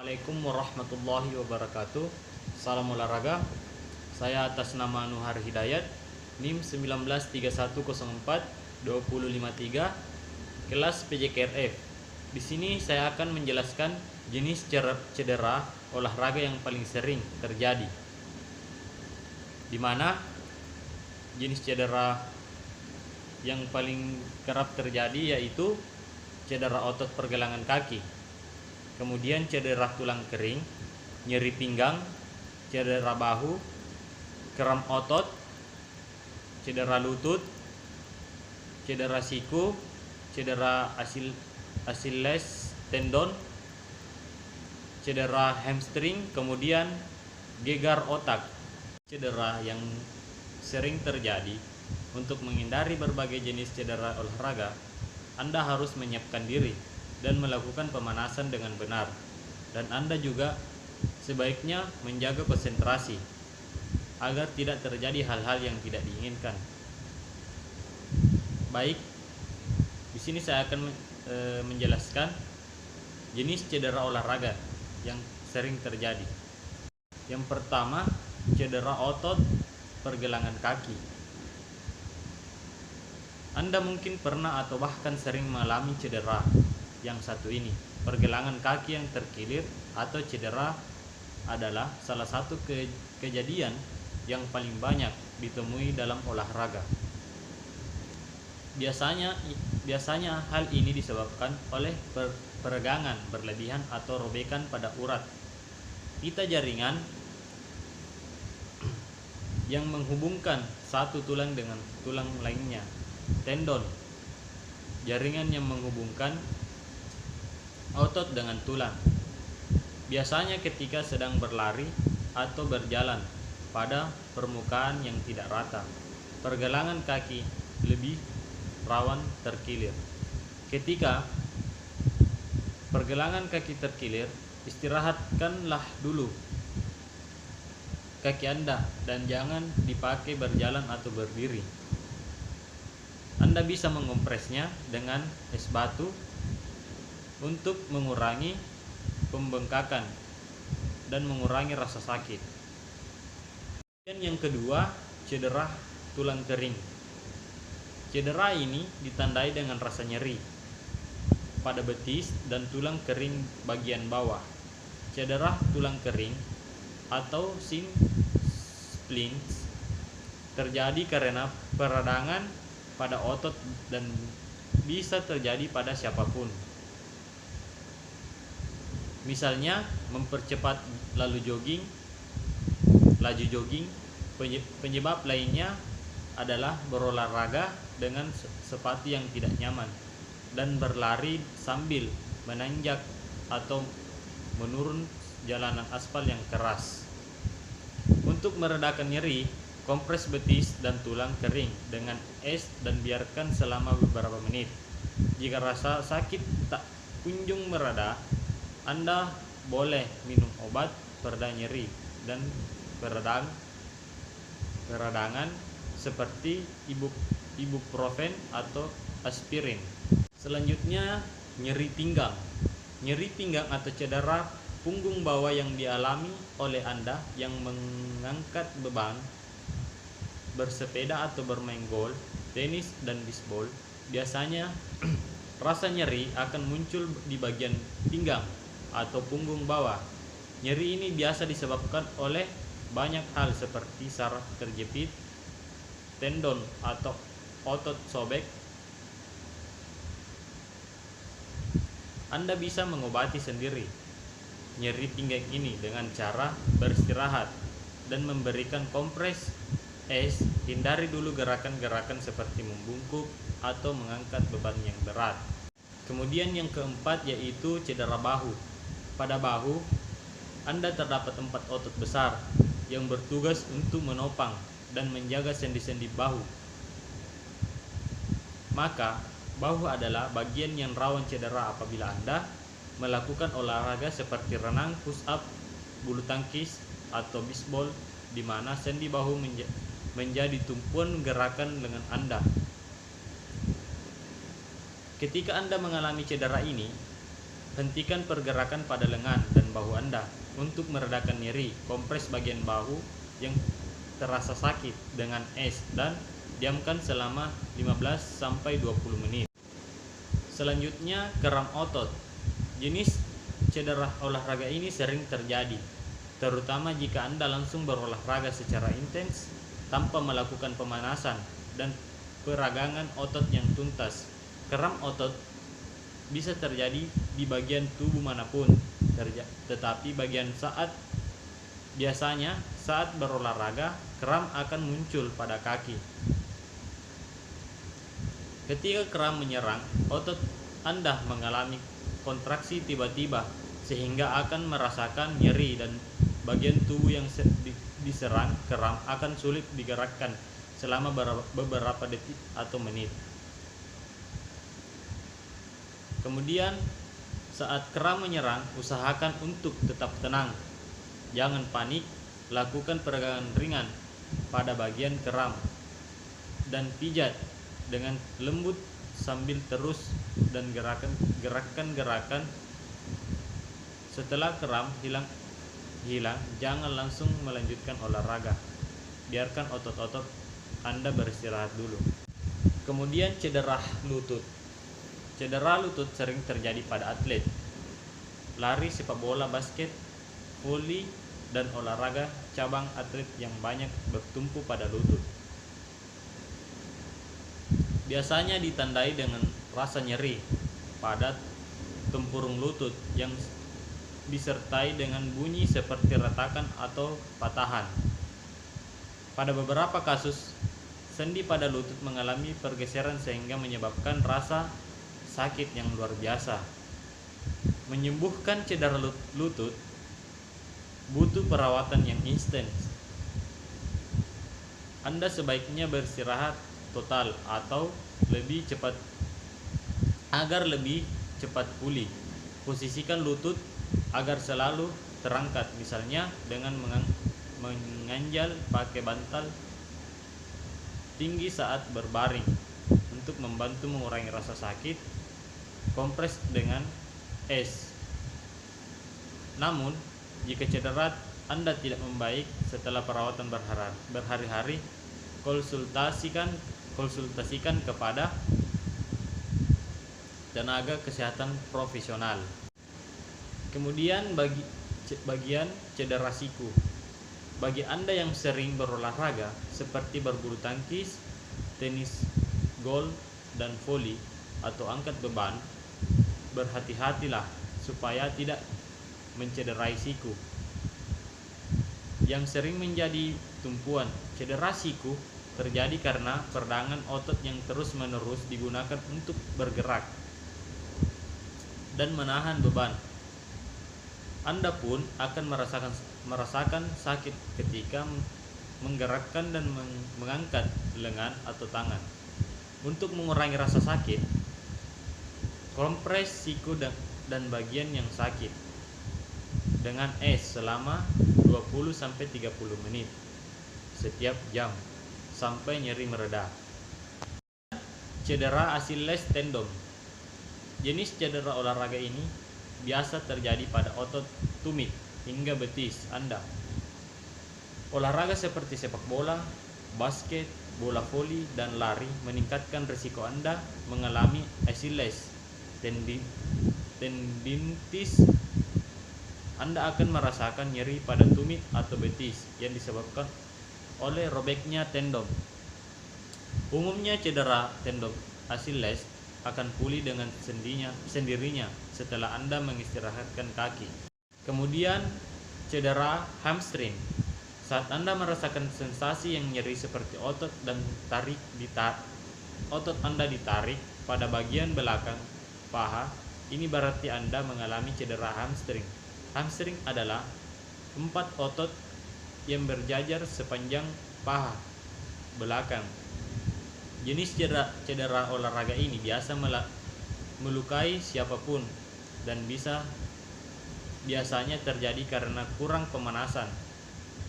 Assalamualaikum warahmatullahi wabarakatuh. Salam olahraga. Saya atas nama Nuhar Hidayat, NIM 1931042053, kelas PJKRF. Di sini saya akan menjelaskan jenis cedera olahraga yang paling sering terjadi. Di mana jenis cedera yang paling kerap terjadi yaitu cedera otot pergelangan kaki, kemudian cedera tulang kering, nyeri pinggang, cedera bahu, kram otot, cedera lutut, cedera siku, cedera Achilles tendon, cedera hamstring, kemudian gegar otak. Cedera yang sering terjadi. Untuk menghindari berbagai jenis cedera olahraga, Anda harus menyiapkan diri dan melakukan pemanasan dengan benar, dan Anda juga sebaiknya menjaga konsentrasi agar tidak terjadi hal-hal yang tidak diinginkan. Baik, di sini saya akan menjelaskan jenis cedera olahraga yang sering terjadi. Yang pertama, cedera otot pergelangan kaki. Anda mungkin pernah atau bahkan sering mengalami cedera yang satu ini. Pergelangan kaki yang terkilir atau cedera adalah salah satu kejadian yang paling banyak ditemui dalam olahraga. Biasanya hal ini disebabkan oleh peregangan berlebihan atau robekan pada urat pita jaringan yang menghubungkan satu tulang dengan tulang lainnya. Tendon, jaringan yang menghubungkan otot dengan tulang. Biasanya ketika sedang berlari atau berjalan pada permukaan yang tidak rata, pergelangan kaki lebih rawan terkilir. Ketika pergelangan kaki terkilir, istirahatkanlah dulu kaki Anda dan jangan dipakai berjalan atau berdiri. Anda bisa mengompresnya dengan es batu untuk mengurangi pembengkakan dan mengurangi rasa sakit. Dan yang kedua, cedera tulang kering. Cedera ini ditandai dengan rasa nyeri pada betis dan tulang kering bagian bawah. Cedera tulang kering atau shin splints terjadi karena peradangan pada otot dan bisa terjadi pada siapapun. Misalnya mempercepat laju jogging. Penyebab lainnya adalah berolahraga dengan sepatu yang tidak nyaman dan berlari sambil menanjak atau menurun jalanan aspal yang keras. Untuk meredakan nyeri, kompres betis dan tulang kering dengan es dan biarkan selama beberapa menit. Jika rasa sakit tak kunjung mereda, Anda boleh minum obat pereda nyeri dan peradangan seperti ibuprofen atau aspirin. Selanjutnya, nyeri pinggang. Nyeri pinggang atau cedera punggung bawah yang dialami oleh Anda yang mengangkat beban, bersepeda atau bermain golf, tenis, dan bisbol. Biasanya rasa nyeri akan muncul di bagian pinggang atau punggung bawah. Nyeri ini biasa disebabkan oleh banyak hal seperti saraf terjepit, tendon atau otot sobek. Anda bisa mengobati sendiri nyeri pinggang ini dengan cara beristirahat dan memberikan kompres es. Hindari dulu gerakan-gerakan seperti membungkuk atau mengangkat beban yang berat. Kemudian yang keempat yaitu cedera bahu. Pada bahu, Anda terdapat 4 otot besar yang bertugas untuk menopang dan menjaga sendi-sendi bahu. Maka, bahu adalah bagian yang rawan cedera apabila Anda melakukan olahraga seperti renang, push up, bulu tangkis, atau bisbol, di mana sendi bahu menjadi tumpuan gerakan dengan Anda. Ketika Anda mengalami cedera ini, Hentikan pergerakan pada lengan dan bahu Anda untuk meredakan nyeri. Kompres bagian bahu yang terasa sakit dengan es dan diamkan selama 15-20 menit. Selanjutnya, kram otot. Jenis cedera olahraga ini sering terjadi, terutama jika Anda langsung berolahraga secara intens tanpa melakukan pemanasan dan peragangan otot yang tuntas. Kram otot bisa terjadi di bagian tubuh manapun, tetapi biasanya saat berolahraga, kram akan muncul pada kaki. Ketika kram menyerang, otot Anda mengalami kontraksi tiba-tiba sehingga akan merasakan nyeri, dan bagian tubuh yang diserang kram akan sulit digerakkan selama beberapa detik atau menit. Kemudian, saat kram menyerang, usahakan untuk tetap tenang. Jangan panik, lakukan peregangan ringan pada bagian kram dan pijat dengan lembut sambil terus dan gerakan. Setelah kram hilang, jangan langsung melanjutkan olahraga. Biarkan otot-otot Anda beristirahat dulu. Kemudian, cedera lutut. Cedera lutut sering terjadi pada atlet lari, sepak bola, basket, voli, dan olahraga cabang atlet yang banyak bertumpu pada lutut. Biasanya ditandai dengan rasa nyeri pada tempurung lutut yang disertai dengan bunyi seperti retakan atau patahan. Pada beberapa kasus, sendi pada lutut mengalami pergeseran sehingga menyebabkan rasa sakit yang luar biasa. Menyembuhkan cedera lutut butuh perawatan yang instan. Anda sebaiknya beristirahat total atau lebih cepat agar lebih cepat pulih. Posisikan lutut agar selalu terangkat, misalnya dengan menganjal pakai bantal tinggi saat berbaring untuk membantu mengurangi rasa sakit. Kompres dengan es. Namun, jika cedera Anda tidak membaik setelah perawatan berhari-hari, konsultasikan kepada tenaga kesehatan profesional. Kemudian bagian cedera siku. Bagi Anda yang sering berolahraga seperti berbulu tangkis, tenis, golf, dan voli atau angkat beban, berhati-hatilah supaya tidak mencederai siku yang sering menjadi tumpuan. Cedera siku terjadi karena peradangan otot yang terus-menerus digunakan untuk bergerak dan menahan beban. Anda pun akan merasakan sakit ketika menggerakkan dan mengangkat lengan atau tangan. Untuk mengurangi rasa sakit, kompres siku dan bagian yang sakit dengan es selama 20-30 menit setiap jam sampai nyeri mereda. Cedera Achilles tendon. Jenis cedera olahraga ini biasa terjadi pada otot tumit hingga betis Anda. Olahraga seperti sepak bola, basket, bola voli, dan lari meningkatkan risiko Anda mengalami Achilles tendinitis. Anda akan merasakan nyeri pada tumit atau betis yang disebabkan oleh robeknya tendon. Umumnya cedera tendon Achilles akan pulih dengan sendirinya setelah Anda mengistirahatkan kaki. Kemudian, cedera hamstring. Saat Anda merasakan sensasi yang nyeri seperti otot Anda ditarik pada bagian belakang paha, ini berarti Anda mengalami cedera hamstring. Hamstring adalah 4 otot yang berjajar sepanjang paha belakang. Jenis cedera olahraga ini biasa melukai siapapun dan biasanya terjadi karena kurang pemanasan,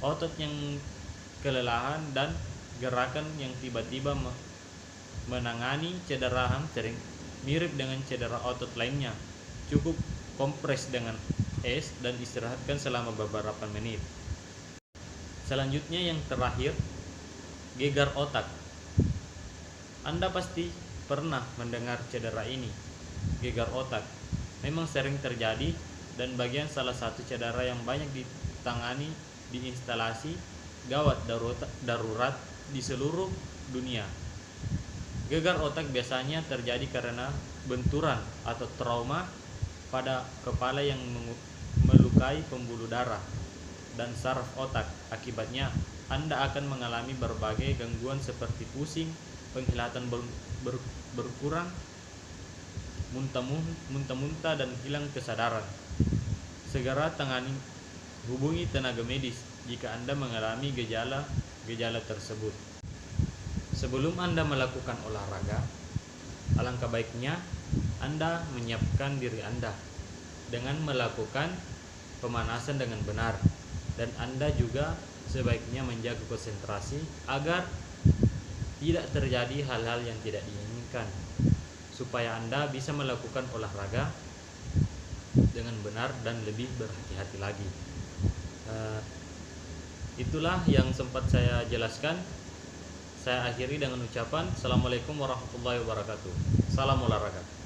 otot yang kelelahan, dan gerakan yang tiba-tiba. Menangani cedera hamstring mirip dengan cedera otot lainnya. Cukup kompres dengan es dan istirahatkan selama beberapa menit. Selanjutnya yang terakhir, gegar otak. Anda pasti pernah mendengar cedera ini, gegar otak. Memang sering terjadi dan bagian salah satu cedera yang banyak ditangani di instalasi gawat darurat di seluruh dunia. Gegar otak biasanya terjadi karena benturan atau trauma pada kepala yang melukai pembuluh darah dan saraf otak. Akibatnya, Anda akan mengalami berbagai gangguan seperti pusing, penglihatan berkurang, muntah-muntah dan hilang kesadaran. Segera hubungi tenaga medis jika Anda mengalami gejala tersebut. Sebelum Anda melakukan olahraga, alangkah baiknya Anda menyiapkan diri Anda dengan melakukan pemanasan dengan benar, dan Anda juga sebaiknya menjaga konsentrasi agar tidak terjadi hal-hal yang tidak diinginkan, supaya Anda bisa melakukan olahraga dengan benar dan lebih berhati-hati lagi. Itulah yang sempat saya jelaskan. Saya akhiri dengan ucapan Assalamualaikum warahmatullahi wabarakatuh. Salam olahraga.